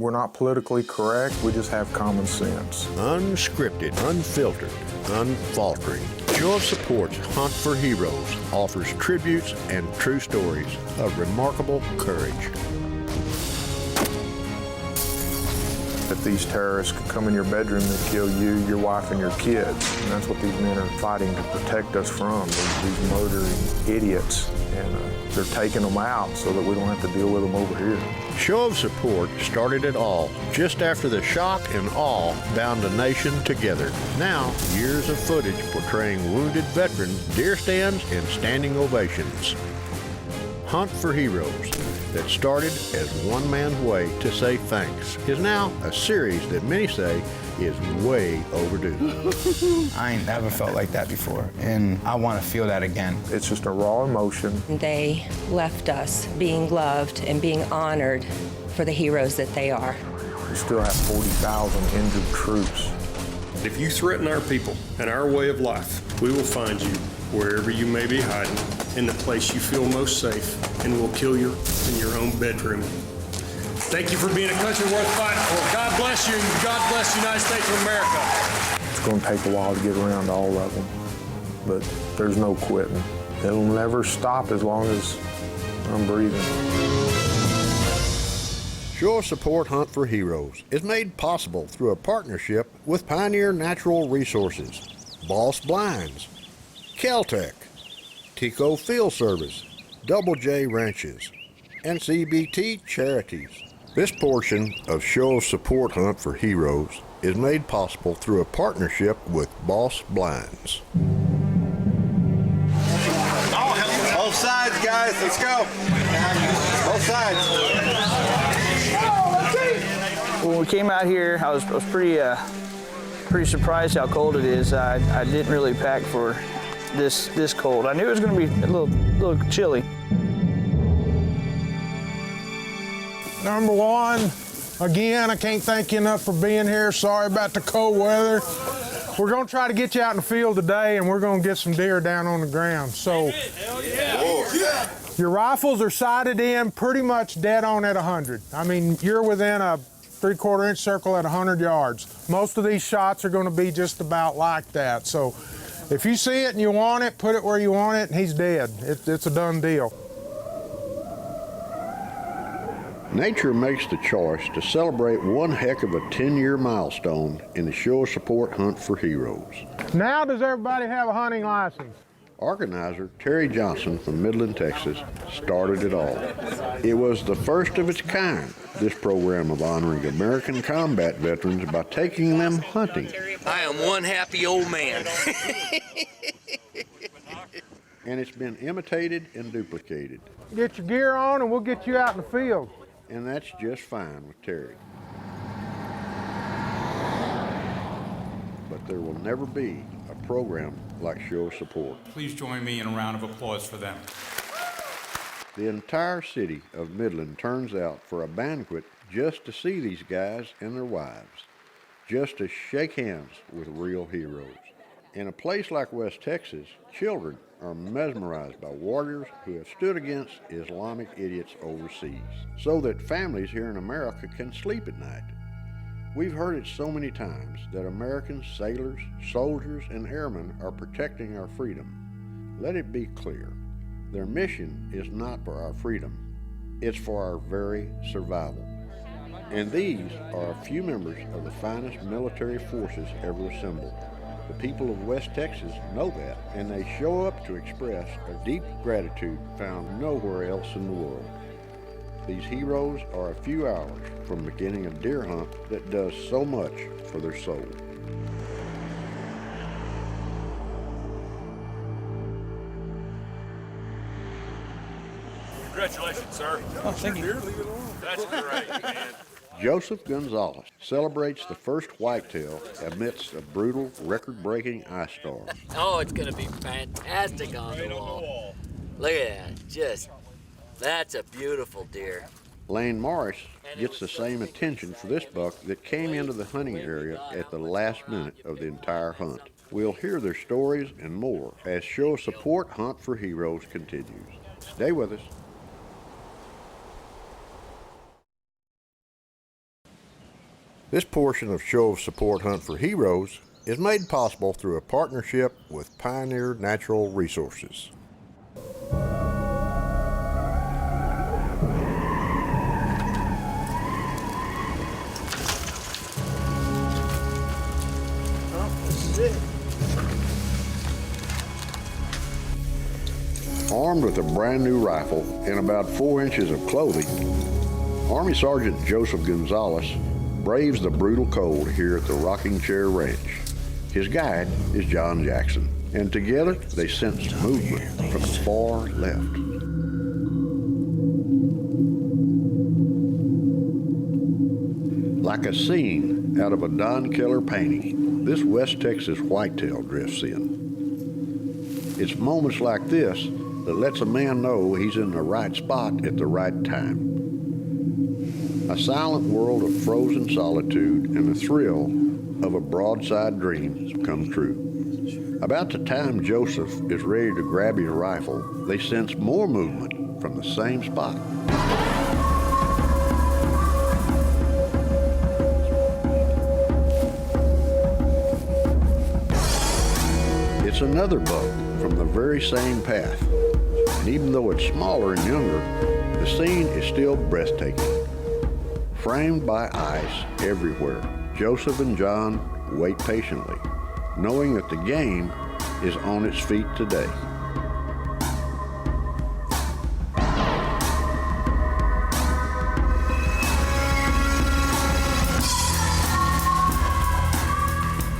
We're not politically correct, we just have common sense. Unscripted, unfiltered, unfaltering. Show of Support's Hunt for Heroes offers tributes and true stories of remarkable courage. If these terrorists could come in your bedroom and kill you, your wife, and your kids, and that's what these men are fighting to protect us from, these murdering idiots, and they're taking them out so that we don't have to deal with them over here. Show of Support started it all just after the shock and awe bound a nation together. Now, years of footage portraying wounded veterans, deer stands, and standing ovations. Hunt for Heroes, that started as one man's way to say thanks, is now a series that many say is way overdue. I ain't never felt like that before, and I want to feel that again. It's just a raw emotion. They left us being loved and being honored for the heroes that they are. We still have 40,000 injured troops. If you threaten our people and our way of life, we will find you wherever you may be hiding, in the place you feel most safe, and we'll kill you in your own bedroom. Thank you for being a country worth fighting for. God bless you, and God bless the United States of America. It's going to take a while to get around to all of them, but there's no quitting. It'll never stop as long as I'm breathing. Show of Support Hunt for Heroes is made possible through a partnership with Pioneer Natural Resources, Boss Blinds, Caltech, Tico Field Service, Double J Ranches, and CBT Charities. This portion of Show of Support Hunt for Heroes is made possible through a partnership with Boss Blinds. Both sides, guys, let's go. Both sides. When we came out here, I was pretty surprised how cold it is. I didn't really pack for this cold. I knew it was going to be a little chilly. Number one, again, I can't thank you enough for being here. Sorry about the cold weather. We're going to try to get you out in the field today, and we're going to get some deer down on the ground. So, your rifles are sighted in pretty much dead on at 100. I mean, you're within a 3/4 inch circle at 100 yards. Most of these shots are going to be just about like that. So, if you see it and you want it, put it where you want it, and he's dead. It's a done deal. Nature makes the choice to celebrate one heck of a 10-year milestone in the Show of Support Hunt for Heroes. Now does everybody have a hunting license? Organizer Terry Johnson from Midland, Texas, started it all. It was the first of its kind, this program of honoring American combat veterans by taking them hunting. I am one happy old man. And it's been imitated and duplicated. Get your gear on and we'll get you out in the field. And that's just fine with Terry. But there will never be a program like Show of Support. Please join me in a round of applause for them. The entire city of Midland turns out for a banquet just to see these guys and their wives, just to shake hands with real heroes. In a place like West Texas, children are mesmerized by warriors who have stood against Islamic idiots overseas, so that families here in America can sleep at night. We've heard it so many times that American sailors, soldiers, and airmen are protecting our freedom. Let it be clear, their mission is not for our freedom, it's for our very survival. And these are a few members of the finest military forces ever assembled. The people of West Texas know that, and they show up to express a deep gratitude found nowhere else in the world. These heroes are a few hours from beginning a deer hunt that does so much for their soul. Congratulations, sir. Oh, thank you. That's great, man. Joseph Gonzalez celebrates the first whitetail amidst a brutal, record-breaking ice storm. Oh, it's going to be fantastic on the wall. Look at that. That's a beautiful deer. Lane Morris gets the same attention for this buck that came into the hunting area at the last minute of the entire hunt. We'll hear their stories and more as Show of Support Hunt for Heroes continues. Stay with us. This portion of Show of Support Hunt for Heroes is made possible through a partnership with Pioneer Natural Resources. Armed with a brand new rifle and about 4 inches of clothing, Army Sergeant Joseph Gonzalez braves the brutal cold here at the Rocking Chair Ranch. His guide is John Jackson, and together they sense movement from the far left. Like a scene out of a Don Keller painting, this West Texas whitetail drifts in. It's moments like this that lets a man know he's in the right spot at the right time. A silent world of frozen solitude and the thrill of a broadside dream come true. About the time Joseph is ready to grab his rifle, they sense more movement from the same spot. It's another buck from the very same path. And even though it's smaller and younger, the scene is still breathtaking. Framed by ice everywhere, Joseph and John wait patiently, knowing that the game is on its feet today.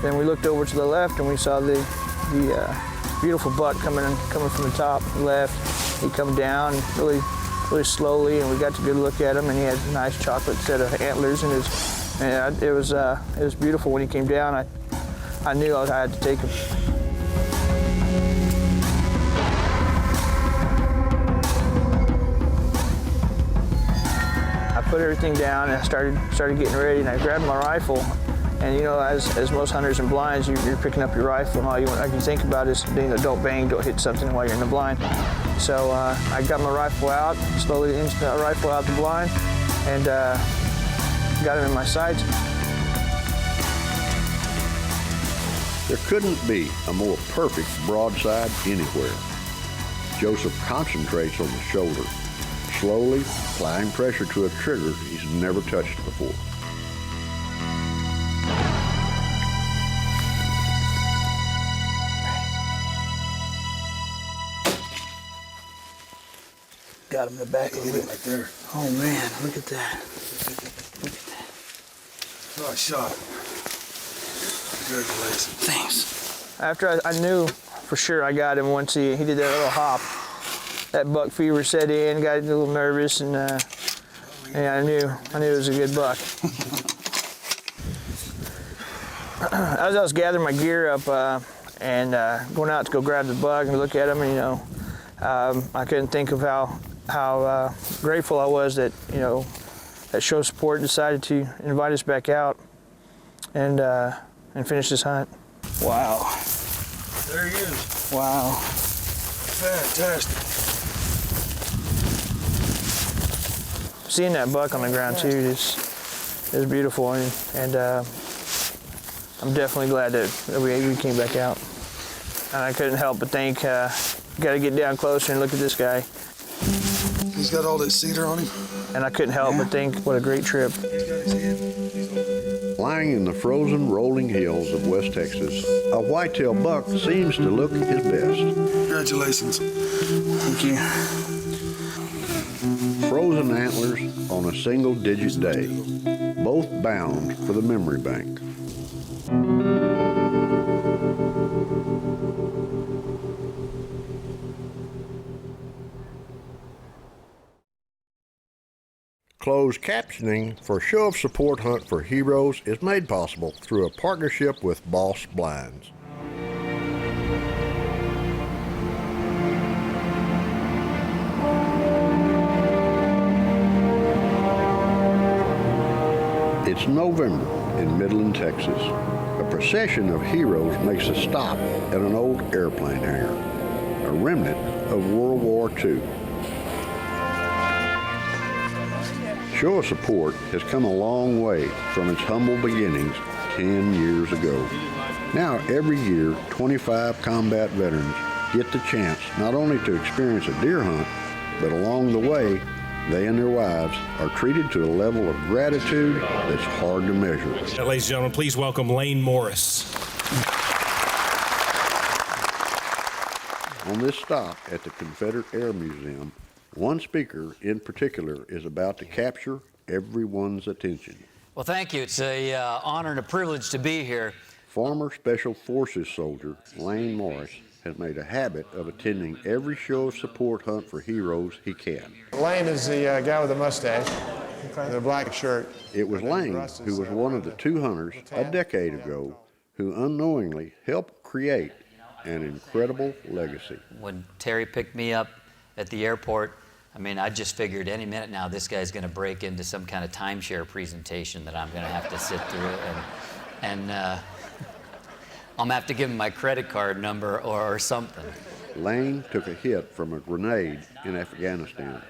Then we looked over to the left and we saw the beautiful buck coming from the top left. He come down really slowly, and we got a good look at him. And he had a nice chocolate set of antlers in his. And it was beautiful when he came down. I knew I had to take him. I put everything down and I started getting ready, and I grabbed my rifle. And you know, as most hunters in blinds, you're picking up your rifle, and all you can think about is, don't bang, don't hit something while you're in the blind. So I got my rifle out, slowly inched that rifle out the blind, and got him in my sights. There couldn't be a more perfect broadside anywhere. Joseph concentrates on the shoulder, slowly applying pressure to a trigger he's never touched before. Got him in the back a little bit. Right there. Oh man, look at that. Look at that. Oh, I shot him. Congratulations. Thanks. After I knew for sure I got him once he did that little hop, that buck fever set in, got a little nervous, and yeah, I knew it was a good buck. As I was gathering my gear up and going out to go grab the buck and look at him, and I couldn't think of how grateful I was that that Show Support decided to invite us back out and finish this hunt. Wow. There he is. Wow. Fantastic. Seeing that buck on the ground too is beautiful, and I'm definitely glad that we came back out. And I couldn't help but think, got to get down closer and look at this guy. He's got all that cedar on him. And I couldn't help but think, what a great trip. Lying in the frozen rolling hills of West Texas, a whitetail buck seems to look his best. Congratulations. Thank you. Frozen antlers on a single-digit day, both bound for the memory bank. Closed captioning for Show of Support Hunt for Heroes is made possible through a partnership with Boss Blinds. It's November in Midland, Texas. A procession of heroes makes a stop at an old airplane hangar, a remnant of World War II. Show of Support has come a long way from its humble beginnings 10 years ago. Now, every year, 25 combat veterans get the chance not only to experience a deer hunt, but along the way, they and their wives are treated to a level of gratitude that's hard to measure. Ladies and gentlemen, please welcome Lane Morris. On this stop at the Confederate Air Museum, one speaker in particular is about to capture everyone's attention. Well, thank you. It's an honor and a privilege to be here. Former Special Forces soldier Lane Morris has made a habit of attending every show of support hunt for heroes he can. Lane is the guy with the mustache, the black shirt. It was Lane who was one of the 2 hunters a decade ago who unknowingly helped create an incredible legacy. When Terry picked me up at the airport, I mean, I just figured any minute now this guy's going to break into some kind of timeshare presentation that I'm going to have to sit through, and I'm going to have to give him my credit card number or something. Lane took a hit from a grenade in Afghanistan,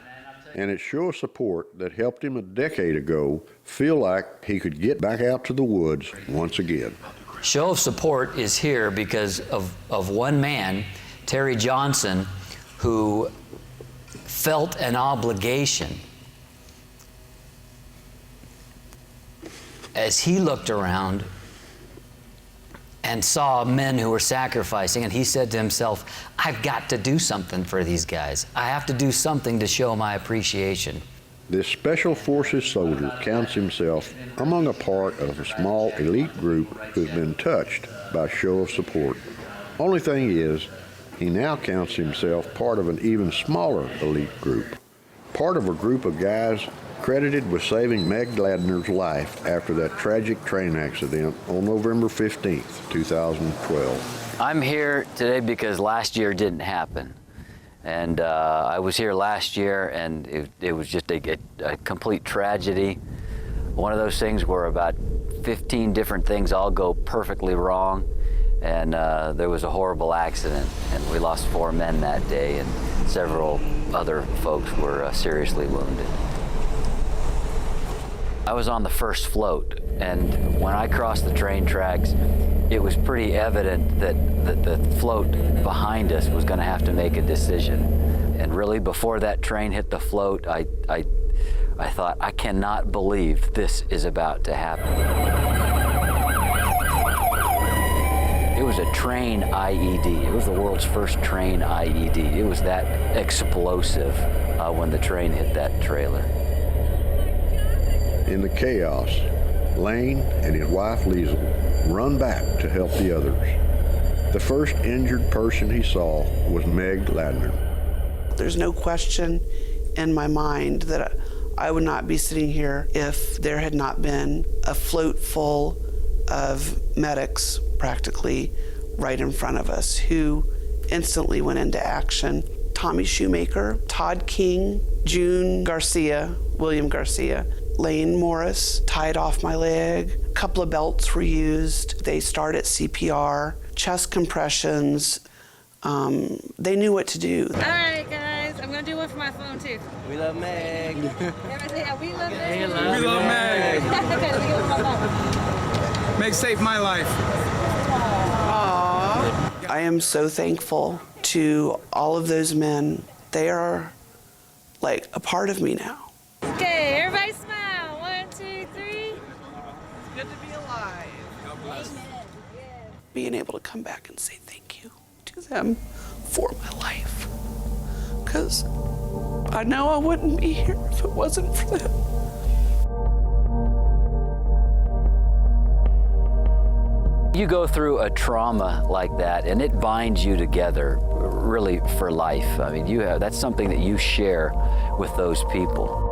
and it's Show of Support that helped him a decade ago feel like he could get back out to the woods once again. Show of Support is here because of one man, Terry Johnson, who felt an obligation as he looked around and saw men who were sacrificing, and he said to himself, I've got to do something for these guys. I have to do something to show my appreciation. This Special Forces soldier counts himself among a part of a small elite group who's been touched by Show of Support. Only thing is, he now counts himself part of an even smaller elite group, part of a group of guys credited with saving Meg Ladner's life after that tragic train accident on November 15th, 2012. I'm here today because last year didn't happen. And I was here last year, and it was just a complete tragedy. One of those things where about 15 different things all go perfectly wrong, and there was a horrible accident, and we lost 4 men that day, and several other folks were seriously wounded. I was on the first float, and when I crossed the train tracks, it was pretty evident that the float behind us was going to have to make a decision. And really, before that train hit the float, I thought, I cannot believe this is about to happen. It was a train IED. It was the world's first train IED. It was that explosive when the train hit that trailer. In the chaos, Lane and his wife Liesl run back to help the others. The first injured person he saw was Meg Ladner. There's no question in my mind that I would not be sitting here if there had not been a float full of medics practically right in front of us who instantly went into action. Tommy Shoemaker, Todd King, June Garcia, William Garcia, Lane Morris tied off my leg. A couple of belts were used. They started CPR, chest compressions. They knew what to do. All right, guys, I'm gonna do one for my phone too. We love Meg. Yeah, we love Meg. We love Meg. Meg saved my life. Aww. I am so thankful to all of those men. They are like a part of me now. Okay, everybody smile. 1, 2, 3. It's good to be alive. God bless. Being able to come back and say thank you to them for my life. Because I know I wouldn't be here if it wasn't for them. You go through a trauma like that, and it binds you together really for life. I mean, that's something that you share with those people.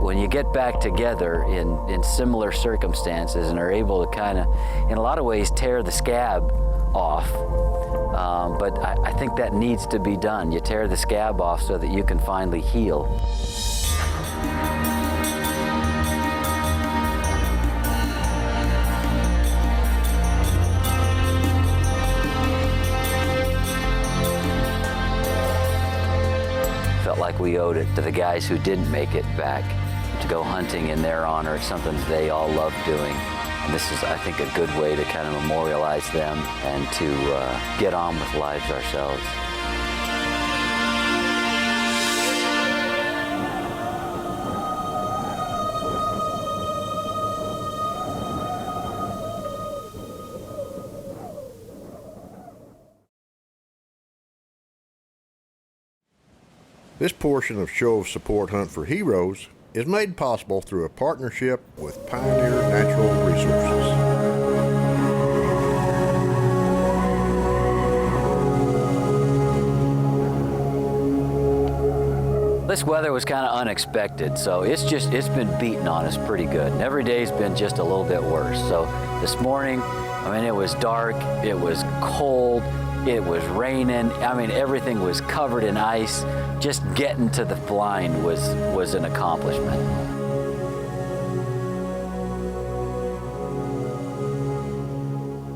When you get back together in similar circumstances and are able to kind of, in a lot of ways, tear the scab off, but I think that needs to be done. You tear the scab off so that you can finally heal. Felt like we owed it to the guys who didn't make it back. to go hunting in their honor. It's something that they all love doing. And this is, I think, a good way to kind of memorialize them and to get on with lives ourselves. This portion of Show of Support Hunt for Heroes is made possible through a partnership with Pioneer Natural Resources. This weather was kind of unexpected, so it's been beating on us pretty good. And every day's been just a little bit worse. So this morning, I mean, it was dark, it was cold, it was raining. I mean, everything was covered in ice. Just getting to the blind was an accomplishment.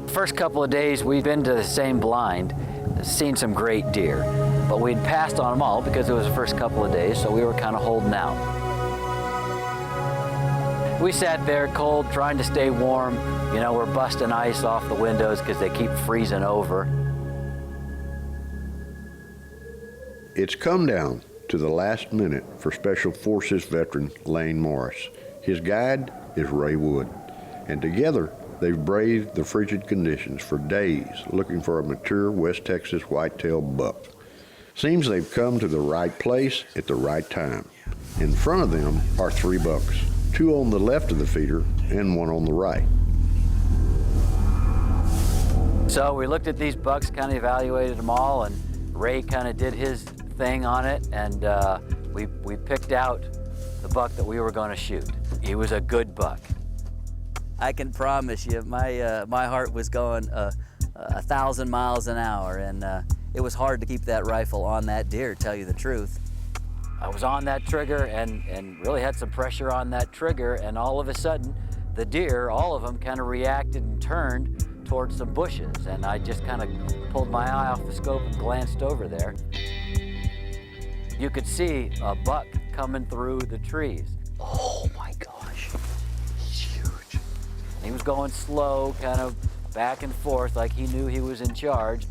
First couple of days, we'd been to the same blind, seen some great deer, but we'd passed on them all because it was the first couple of days, so we were kind of holding out. We sat there cold, trying to stay warm. You know, we're busting ice off the windows because they keep freezing over. It's come down to the last minute for Special Forces veteran Lane Morris. His guide is Ray Wood, and together they've braved the frigid conditions for days looking for a mature West Texas whitetail buck. Seems they've come to the right place at the right time. In front of them are 3 bucks, 2 on the left of the feeder and 1 on the right. So we looked at these bucks, kind of evaluated them all, and Ray kind of did his thing on it, and we picked out the buck that we were going to shoot. He was a good buck. I can promise you, my heart was going 1,000 miles an hour, and it was hard to keep that rifle on that deer, tell you the truth. I was on that trigger and really had some pressure on that trigger, and all of a sudden, the deer, all of them, kind of reacted and turned towards some bushes, and I just kind of pulled my eye off the scope and glanced over there. You could see a buck coming through the trees. Oh my gosh, he's huge. He was going slow, kind of back and forth like he knew he was in charge.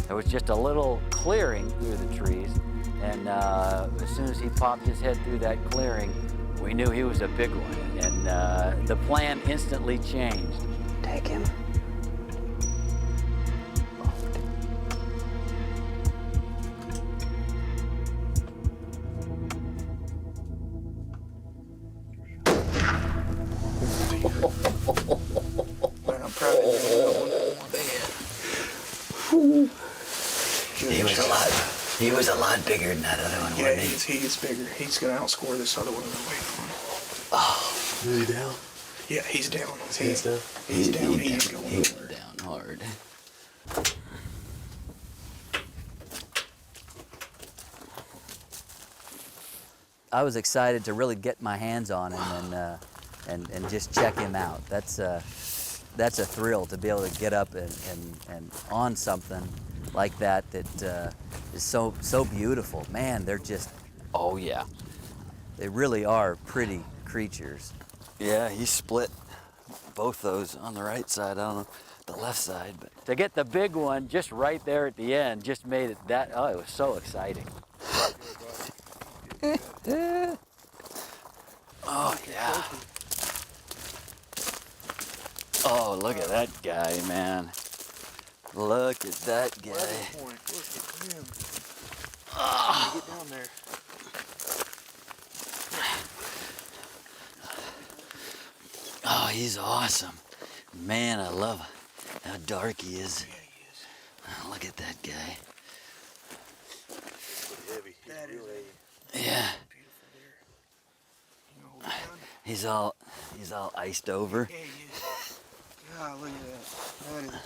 There was just a little clearing through the trees, and as soon as he popped his head through that clearing, we knew he was a big one, and the plan instantly changed. Take him. Man, I'm proud of you. He was a lot bigger than that other one, Yeah, wasn't he? he gets bigger. He's gonna outscore this other one in the weight. Oh, Really down? Yeah, he's down. He's down? He's down. He ain't going He nowhere. went down hard. I was excited to really get my hands on him and just check him out. That's a thrill to be able to get up and on something like that is so beautiful. Man, they're just, Oh yeah. they really are pretty creatures. Yeah, he split both those on the right side. I don't know the left side, but to get the big one just right there at the end just made it that, oh, it was so exciting. Oh yeah. Oh, look at that guy, man. Look at that guy. Look at him. Oh. Get down there. Oh, he's awesome. Man, I love how dark he is. Yeah, he is. Oh, look at that guy. Heavy. That is a Yeah. beautiful deer. You know, hold it He's down. all iced over. Yeah, he is. God, look at that.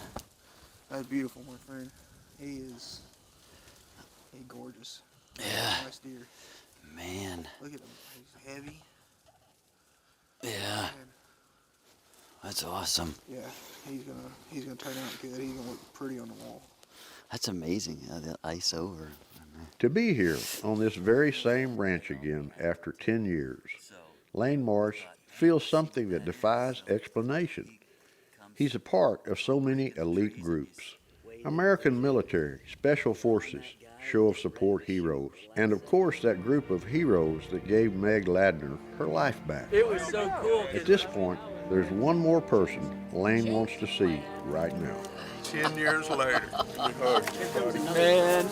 That's beautiful, my friend. He's gorgeous. Yeah. Nice deer. Man. Look at him. He's heavy. Yeah. Man. That's awesome. Yeah, he's gonna turn out good. He's gonna look pretty on the wall. That's amazing. The ice over. To be here on this very same ranch again after 10 years, Lane Morris feels something that defies explanation. He's a part of so many elite groups. American military, special forces, show of support heroes, and of course that group of heroes that gave Meg Ladner her life back. It was so cool. At this point, there's one more person Lane wants to see right now. 10 years later, Man,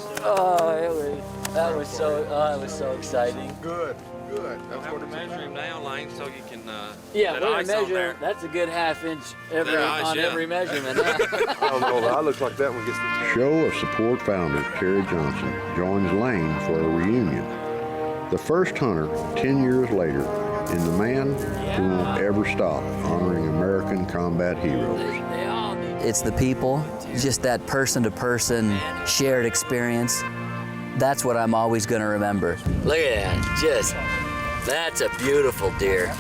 that was so exciting. Good. That's We'll have to measure him down, Lane, so you can Yeah, put we're gonna ice on measure. there. That's a good half-inch every ice, yeah. every measurement. I don't know, I look like that one gets the Show of Support founder Terry Johnson joins Lane for a reunion. The first hunter 10 years later, and the man who won't ever stop honoring American combat heroes. It's the people, just that person-to-person shared experience. That's what I'm always going to remember. Look at that, that's a beautiful deer.